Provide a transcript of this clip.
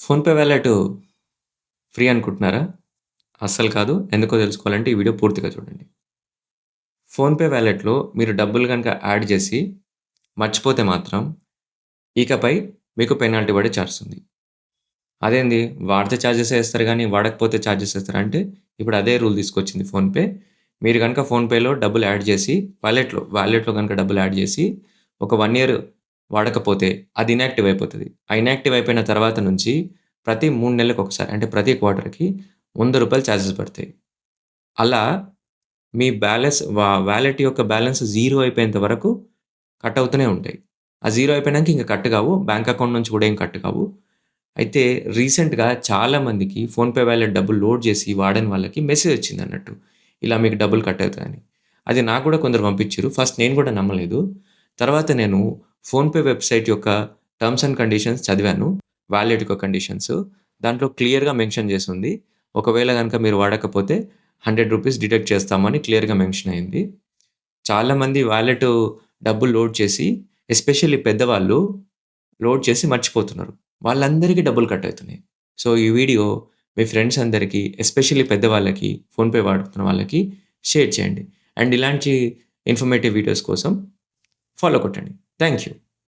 PhonePe wallet free అనుకుంటున్నారా? అస్సలు కాదు. ఎందుకో తెలుసుకోవాలంటే ఈ వీడియో పూర్తిగా చూడండి. ఫోన్‌పే వాలెట్‌లో మీరు డబ్బులు గనక యాడ్ చేసి మర్చిపోతే మాత్రం ఇకపై మీకు పెనాల్టీ పడే ఛాన్స్ ఉంది. అదేంది వాడితే చార్జెసే ఏస్తారు గానీ వాడకపోతే చార్జెస్ ఏస్తారా అంటే ఇప్పుడు అదే రూల్ తీసుకొచ్చింది ఫోన్‌పే. మీరు గనక ఫోన్‌పేలో డబ్బులు యాడ్ చేసి వాలెట్‌లో గనక డబ్బులు యాడ్ చేసి ఒక 1 ఇయర్ వాడకపోతే అది ఇనాక్టివ్ అయిపోతది. ఆ ఇనాక్టివ్ అయిపోయిన తర్వాత నుంచి ప్రతి 3 నెలలకొకసారి అంటే ప్రతి క్వార్టర్‌కి రూ. 100 చార్జెస్ పడతాయి. అలా మీ వాలెట్ యొక్క బ్యాలెన్స్ జీరో అయిపోయేంత వరకు కట్ అవుతూనే ఉంటాయి. ఆ జీరో అయిపోయినంక ఇంక కట్ కావు. బ్యాంక్ అకౌంట్ నుంచి కూడా ఏం కట్ కావు. అయితే రీసెంట్‌గా చాలా మందికి ఫోన్‌పే వాలెట్ డబ్బులు లోడ్ చేసి వాడని వాళ్ళకి మెసేజ్ వచ్చిందన్నట్టు. ఇలా మీకు డబ్బులు కట్ అవుతాయని. అది నాకు కూడా కొందరు పంపించిర్రు. ఫస్ట్ నేను కూడా నమ్మలేదు. తర్వాత నేను ఫోన్‌పే వెబ్‌సైట్ యొక్క టర్మ్స్ అండ్ కండిషన్స్ చదివాను. వాలెట్ యొక్క కండిషన్స్. దాంట్లో క్లియర్‌గా మెన్షన్ చేసుంది. ఒకవేళ గనక మీరు వాడకపోతే రూ. 100 డిడక్ట్ చేస్తామని క్లియర్‌గా మెన్షన్ అయింది. చాలామంది వాలెట్ డబ్బులు లోడ్ చేసి ఎస్పెషల్లీ పెద్దవాళ్ళు లోడ్ చేసి మర్చిపోతున్నారు. వాళ్ళందరికీ డబ్బులు కట్ అవుతున్నాయి. సో, ఈ వీడియో మీ ఫ్రెండ్స్ అందరికి ఎస్పెషల్లీ పెద్దవాళ్ళకి, ఫోన్‌పే వాడుతున్న వాళ్ళకి షేర్ చేయండి. అండ్ ఇలాంటి ఇన్ఫర్మేటివ్ వీడియోస్ కోసం ఫాలో కొట్టండి. Thank you.